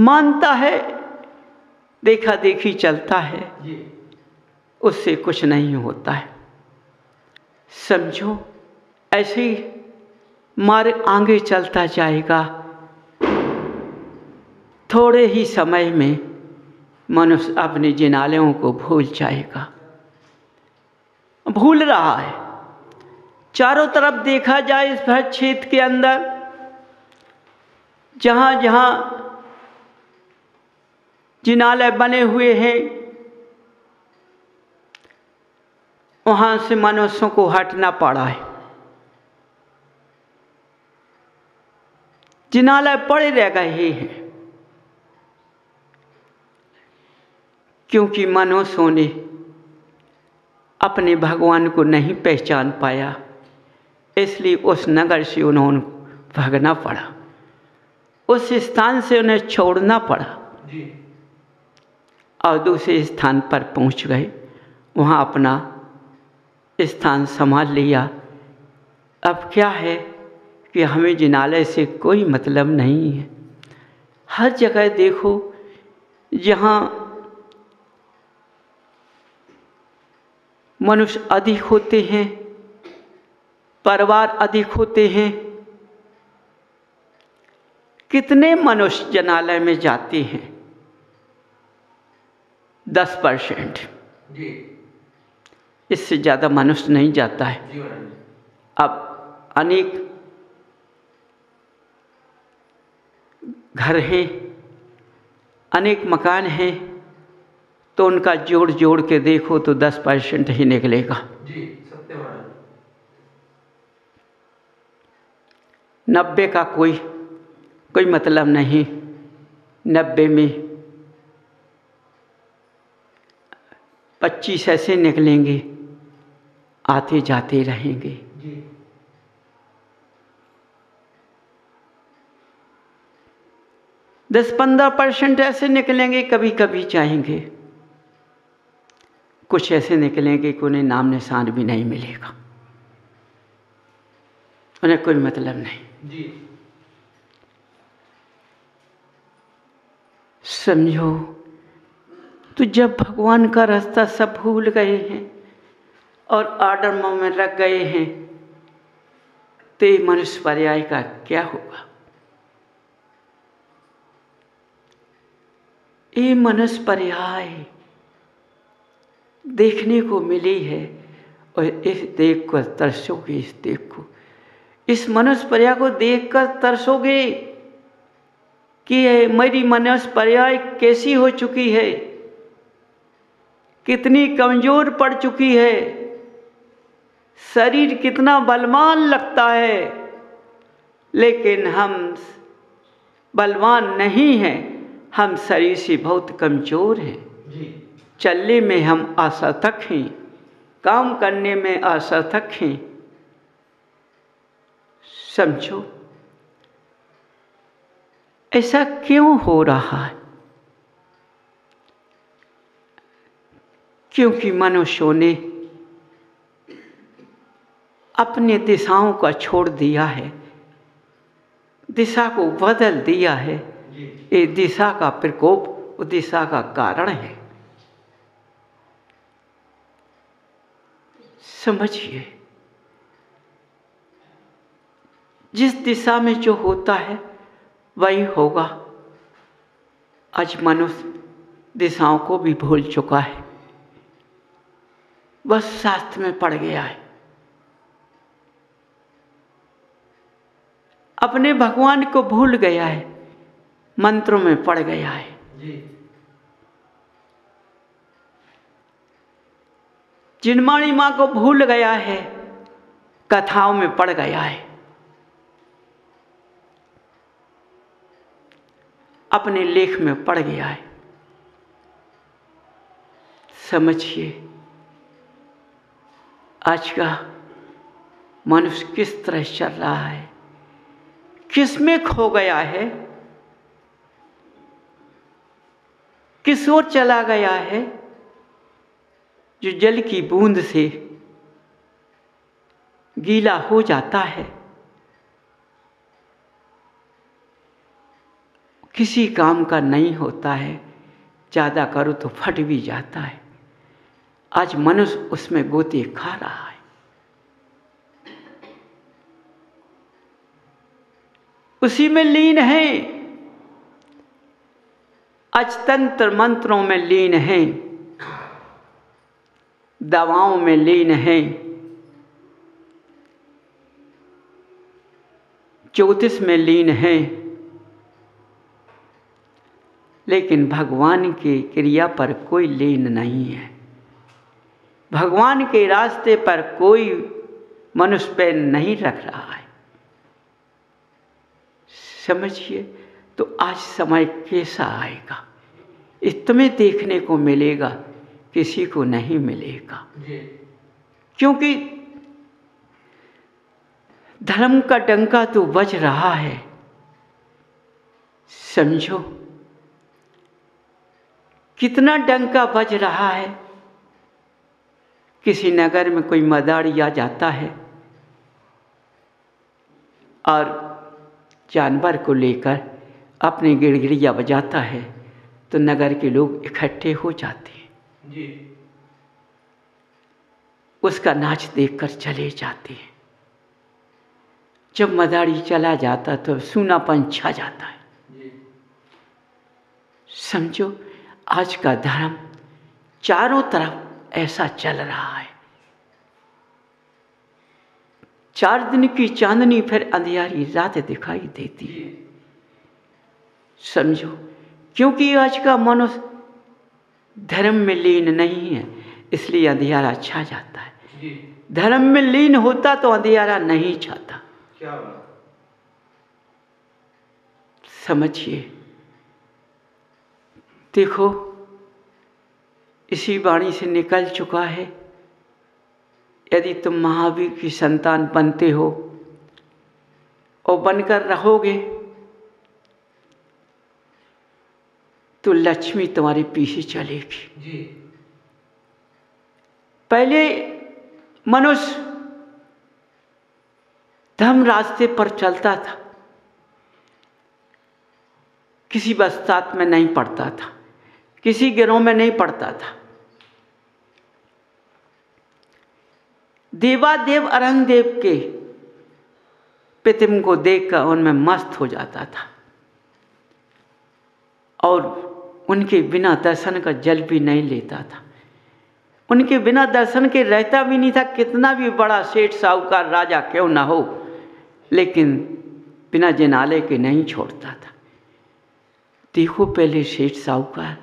मानता है, देखा देखी चलता है, उससे कुछ नहीं होता है। समझो, ऐसे ही मार्ग आगे चलता जाएगा, थोड़े ही समय में मनुष्य अपने जिनालयों को भूल जाएगा। भूल रहा है। चारों तरफ देखा जाए इस भर क्षेत्र के अंदर, जहाँ जहाँ जिनालय बने हुए हैं, वहाँ से मनुष्यों को हटना पड़ा है। जिनालय पड़े रह गए हैं, क्योंकि मनुष्यों ने अपने भगवान को नहीं पहचान पाया, इसलिए उस नगर से उन्होंने भागना पड़ा, उस स्थान से उन्हें छोड़ना पड़ा और दूसरे स्थान पर पहुंच गए, वहां अपना स्थान संभाल लिया। अब क्या है कि हमें जिनालय से कोई मतलब नहीं है। हर जगह देखो, जहाँ मनुष्य अधिक होते हैं, परिवार अधिक होते हैं, कितने मनुष्य जिनालय में जाते हैं? 10%। इससे ज़्यादा मनुष्य नहीं जाता है। अब अनेक घर हैं, अनेक मकान हैं, तो उनका जोड़ जोड़ के देखो तो 10% ही निकलेगा। जी, सत्यवान। 90 का कोई मतलब नहीं। 90 में 25 ऐसे निकलेंगे, आते जाते रहेंगे। जी। 10-15% ऐसे निकलेंगे, कभी कभी चाहेंगे। कुछ ऐसे निकलेंगे कि उन्हें नाम निशान भी नहीं मिलेगा, उन्हें कोई मतलब नहीं। जी। समझो, तो जब भगवान का रास्ता सब भूल गए हैं और आडम्बरों में रख गए हैं, तो ये मनुष्य पर्याय का क्या होगा? ये मनुष्य पर्याय देखने को मिली है, और इस देख कर तरसोगे। इस देख को, इस मनुष्य पर्याय को देख कर तरसोगे कि मेरी मनुष्य पर्याय कैसी हो चुकी है, कितनी कमजोर पड़ चुकी है, शरीर कितना बलवान लगता है, लेकिन हम बलवान नहीं हैं, हम शरीर से बहुत कमजोर हैं। चलने में हम असर्थक हैं, काम करने में असर्थक हैं। समझो, ऐसा क्यों हो रहा है? क्योंकि मनुष्यों ने अपने दिशाओं का छोड़ दिया है, दिशा को बदल दिया है। ये दिशा का प्रकोप उस दिशा का कारण है। समझिए, जिस दिशा में जो होता है वही होगा। आज मनुष्य दिशाओं को भी भूल चुका है, बस शास्त्र में पड़ गया है, अपने भगवान को भूल गया है, मंत्रों में पड़ गया है। जिनमाणी माँ को भूल गया है, कथाओं में पड़ गया है, अपने लेख में पड़ गया है। समझिए, आज का मनुष्य किस तरह चल रहा है, किस में खो गया है, किस ओर चला गया है, जो जल की बूंद से गीला हो जाता है, किसी काम का नहीं होता है, ज़्यादा करो तो फट भी जाता है। आज मनुष्य उसमें गोते खा रहा है। उसी में लीन है, अजतंत्र मंत्रों में लीन है, दवाओं में लीन है, ज्योतिष में लीन है, लेकिन भगवान की क्रिया पर कोई लीन नहीं है। भगवान के रास्ते पर कोई मनुष्य पैर नहीं रख रहा है। समझिए, तो आज समय कैसा आएगा, तुम्हें देखने को मिलेगा, किसी को नहीं मिलेगा। क्योंकि धर्म का डंका तो बज रहा है। समझो कितना डंका बज रहा है। किसी नगर में कोई मदारी आ जाता है और जानवर को लेकर अपनी गिड़गिड़िया बजाता है, तो नगर के लोग इकट्ठे हो जाते हैं जी। उसका नाच देखकर चले जाते हैं। जब मदारी चला जाता तो सूनापन छा जाता है जी। समझो आज का धर्म चारों तरफ ऐसा चल रहा है। 4 दिन की चांदनी फिर अंधियारी रात दिखाई देती है। समझो, क्योंकि आज का मनुष्य धर्म में लीन नहीं है, इसलिए अंधियारा छा जाता है। धर्म में लीन होता तो अंधियारा नहीं छाता। क्या बात? समझिए, देखो इसी वाणी से निकल चुका है, यदि तुम महावीर की संतान बनते हो और बनकर रहोगे तो लक्ष्मी तुम्हारे पीछे चलेगी जी। पहले मनुष्य धर्म रास्ते पर चलता था, किसी बस्तात में नहीं पड़ता था, किसी गिरोह में नहीं पड़ता था। देवादेव अरंगदेव के प्रतिमा को देखकर उनमें मस्त हो जाता था और उनके बिना दर्शन का जल भी नहीं लेता था। उनके बिना दर्शन के रहता भी नहीं था। कितना भी बड़ा सेठ साहूकार राजा क्यों ना हो, लेकिन बिना जिनाले के नहीं छोड़ता था। देखो पहले सेठ साहूकार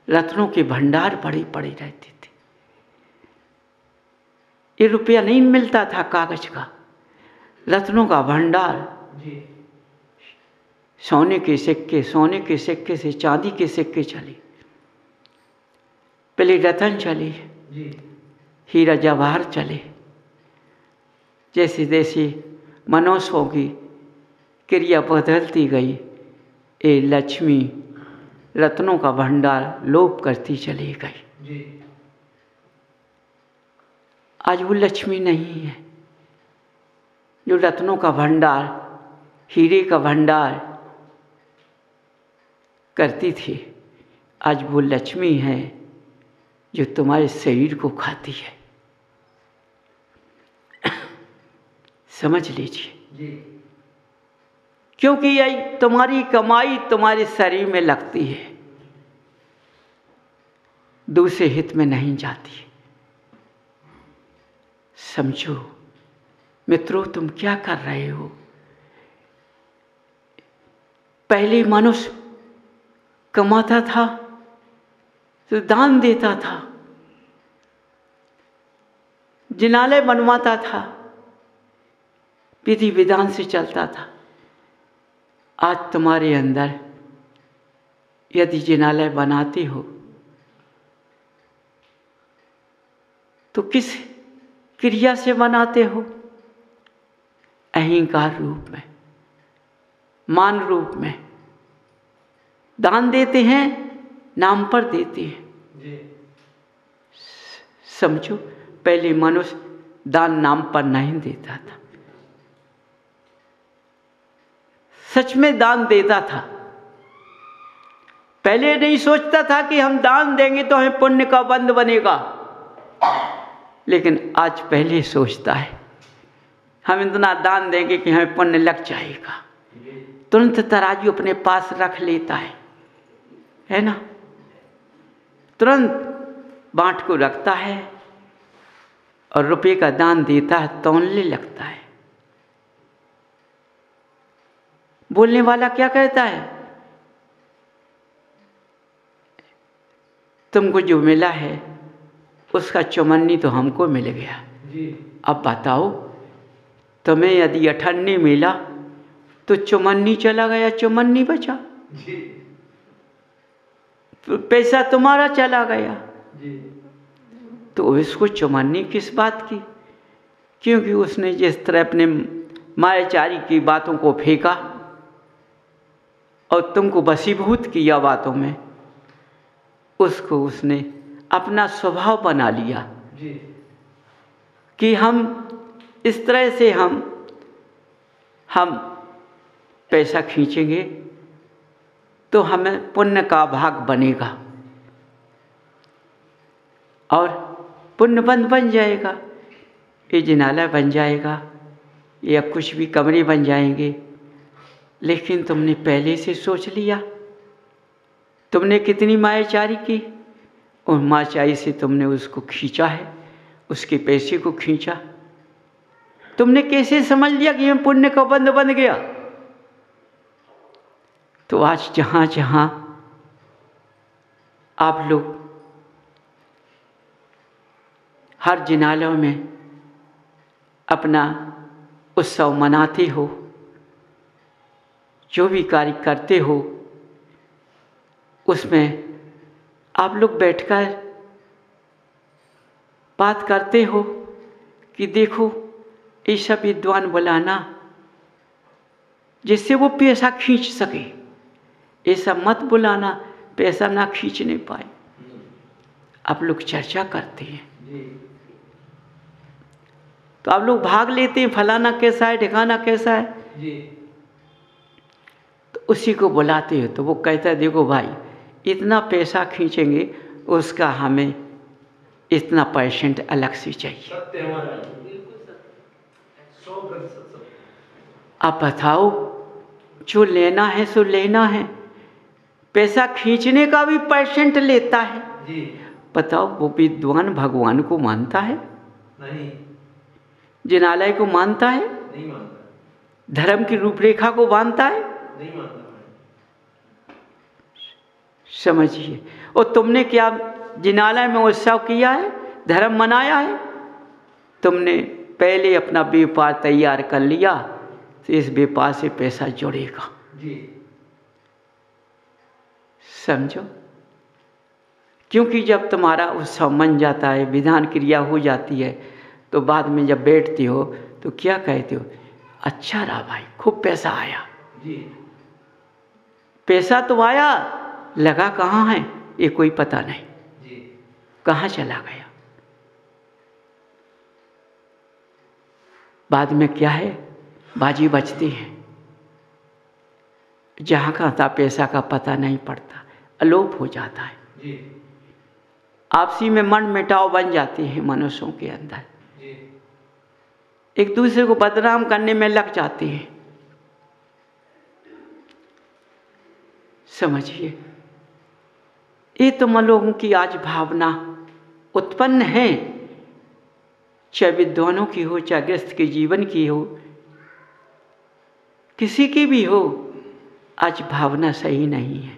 रत्नों के भंडार बड़े पड़े रहते थे। ये रुपया नहीं मिलता था कागज का, रत्नों का भंडार, सोने के सिक्के से चांदी के सिक्के चले। पहले रतन चले, हीरा जवाहर चले। जैसे जैसे मनुष्यों की क्रिया बदलती गई, ये लक्ष्मी रत्नों का भंडार लोप करती चली गई। आज वो लक्ष्मी नहीं है जो रत्नों का भंडार, हीरे का भंडार करती थी। आज वो लक्ष्मी है जो तुम्हारे शरीर को खाती है। समझ लीजिए, क्योंकि यही तुम्हारी कमाई तुम्हारे शरीर में लगती है, दूसरे हित में नहीं जाती। समझो मित्रों, तुम क्या कर रहे हो? पहले मनुष्य कमाता था तो दान देता था, जिनालय बनवाता था, विधि विधान से चलता था। आज तुम्हारे अंदर यदि जिनालय बनाते हो तो किस क्रिया से बनाते हो? अहंकार रूप में, मान रूप में दान देते हैं, नाम पर देते हैं। समझो, पहले मनुष्य दान नाम पर नहीं देता था, सच में दान देता था। पहले नहीं सोचता था कि हम दान देंगे तो हमें पुण्य का बंध बनेगा, लेकिन आज पहले सोचता है हम इतना दान देंगे कि हमें पुण्य लग जाएगा। तुरंत तराजू अपने पास रख लेता है ना, तुरंत बांट को रखता है और रुपये का दान देता है, तौलने लगता है। बोलने वाला क्या कहता है? तुमको जो मिला है उसका चौमन्नी तो हमको मिल गया जी। अब बताओ, तुम्हें यदि 98 मिला तो चौमन्नी चला गया, चौमन्नी बचा जी। तो पैसा तुम्हारा चला गया जी। तो इसको चौमन्नी किस बात की? क्योंकि उसने जिस तरह अपने मायाचारी की बातों को फेंका और तुमको वशीभूत किया बातों में, उसको उसने अपना स्वभाव बना लिया जी। कि हम इस तरह से हम पैसा खींचेंगे तो हमें पुण्य का भाग बनेगा और पुण्य बन जाएगा, ये जिनाला बन जाएगा या कुछ भी कमरे बन जाएंगे। लेकिन तुमने पहले से सोच लिया, तुमने कितनी मायाचारी की, और मायाचारी से तुमने उसको खींचा है, उसके पैसे को खींचा। तुमने कैसे समझ लिया कि मैं पुण्य का बंध बन गया? तो आज जहाँ जहाँ आप लोग हर जिनालों में अपना उत्सव मनाते हो, जो भी कार्य करते हो, उसमें आप लोग बैठकर बात करते हो कि देखो ऐसा विद्वान बुलाना जिससे वो पैसा खींच सके, ऐसा मत बुलाना पैसा ना खींचने पाए। आप लोग चर्चा करते हैं तो आप लोग भाग लेते हैं, फलाना कैसा है, ठिकाना कैसा है जी। तो उसी को बुलाते हो तो वो कहता है देखो भाई, इतना पैसा खींचेंगे उसका हमें इतना % अलग से चाहिए। आप बताओ, जो लेना है सो लेना है, पैसा खींचने का भी % लेता है जी। बताओ वो विद्वान भगवान को मानता है? नहीं। जिनालय को मानता है? नहीं मानता। धर्म की रूपरेखा को मानता है? नहीं मानता। समझिए। और तुमने क्या जिनालय में उत्सव किया है, धर्म मनाया है? तुमने पहले अपना व्यापार तैयार कर लिया तो इस व्यापार से पैसा जुड़ेगा जी। समझो, क्योंकि जब तुम्हारा उत्सव मन जाता है, विधान क्रिया हो जाती है, तो बाद में जब बैठते हो तो क्या कहते हो? अच्छा रहा भाई, खूब पैसा आया जी। पैसा तो आया, लगा कहाँ है ये कोई पता नहीं जी। कहाँ चला गया? बाद में क्या है, बाजी बजती है, जहाँ का था पैसा का पता नहीं पड़ता, अलोप हो जाता है जी। आपसी में मन मिटाव बन जाती है मनुष्यों के अंदर जी। एक दूसरे को बदनाम करने में लग जाते हैं। समझिए, ये तो मन लोगों की आज भावना उत्पन्न है, चाहे विद्वानों की हो, चाहे गृहस्थ के जीवन की हो, किसी की भी हो, आज भावना सही नहीं है।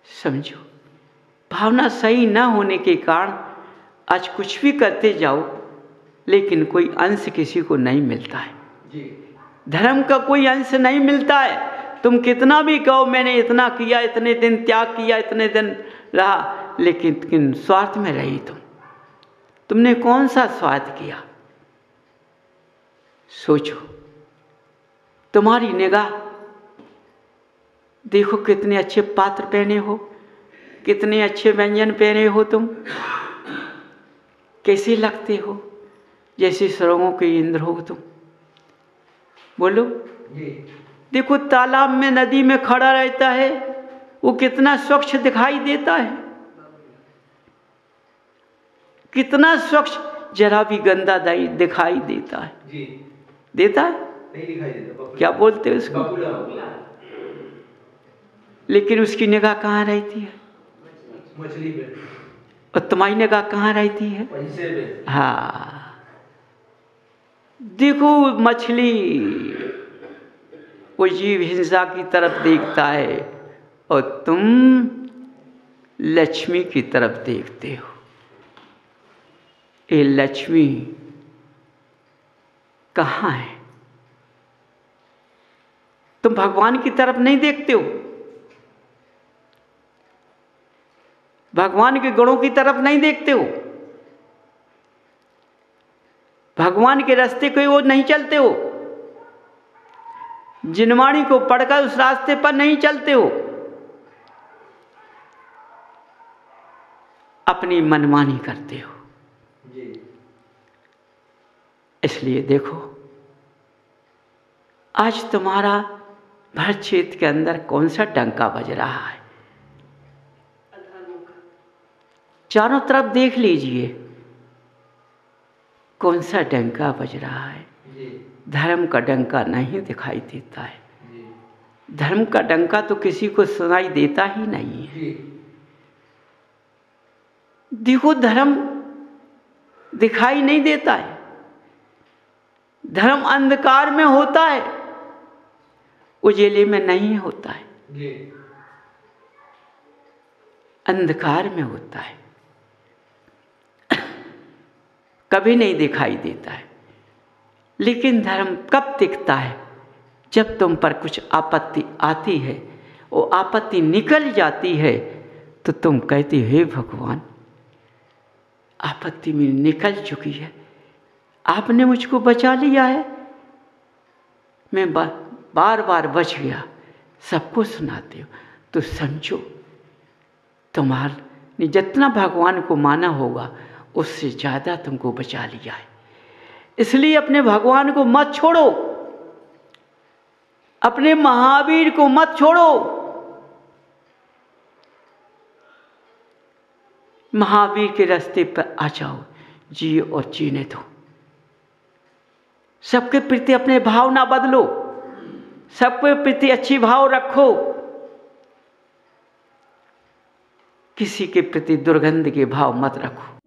समझो, भावना सही ना होने के कारण आज कुछ भी करते जाओ लेकिन कोई अंश किसी को नहीं मिलता है जी। धर्म का कोई अंश नहीं मिलता है। तुम कितना भी कहो मैंने इतना किया, इतने दिन त्याग किया, इतने दिन रहा, लेकिन स्वार्थ में रही तुमने कौन सा स्वार्थ किया? सोचो, तुम्हारी निगाह देखो, कितने अच्छे पात्र पहने हो, कितने अच्छे व्यंजन पहने हो, तुम कैसे लगते हो, जैसे सुरंगों के इंद्र हो तुम। बोलो जी। देखो, तालाब में, नदी में खड़ा रहता है, वो कितना स्वच्छ दिखाई देता है, कितना स्वच्छ, जरा भी गंदा दिखाई देता है जी। देता है? नहीं दिखाई देता। क्या बोलते हैं उसको? लेकिन उसकी निगाह कहाँ रहती है? मछली पे। और तुम्हारी निगाह कहाँ रहती है? पैसे पे। हाँ, देखो मछली वो जीव हिंसा की तरफ देखता है और तुम लक्ष्मी की तरफ देखते हो। ये लक्ष्मी कहाँ है? तुम भगवान की तरफ नहीं देखते हो, भगवान के गुणों की तरफ नहीं देखते हो, भगवान के रास्ते को वो नहीं चलते हो, जिनवाणी को पढ़कर उस रास्ते पर नहीं चलते हो, अपनी मनमानी करते हो जी। इसलिए देखो, आज तुम्हारा भर क्षेत्र के अंदर कौन सा डंका बज रहा है? चारों तरफ देख लीजिए, कौन सा डंका बज रहा है? धर्म का डंका नहीं दिखाई देता है। धर्म का डंका तो किसी को सुनाई देता ही नहीं है। देखो, धर्म दिखाई नहीं देता है, धर्म अंधकार में होता है, उजेले में नहीं होता है, अंधकार में होता है, कभी नहीं दिखाई देता है। लेकिन धर्म कब दिखता है? जब तुम पर कुछ आपत्ति आती है, वो आपत्ति निकल जाती है तो तुम कहते हो, हे भगवान, आपत्ति में निकल चुकी है, आपने मुझको बचा लिया है, मैं बार बार बच गया। सबको सुनाते हो तो समझो तुम्हारे जितना भगवान को माना होगा उससे ज़्यादा तुमको बचा लिया है। इसलिए अपने भगवान को मत छोड़ो, अपने महावीर को मत छोड़ो। महावीर के रास्ते पर आ जाओ, जियो और जीने दो। सबके प्रति अपने भाव ना बदलो, सबके प्रति अच्छी भाव रखो, किसी के प्रति दुर्गंध के भाव मत रखो।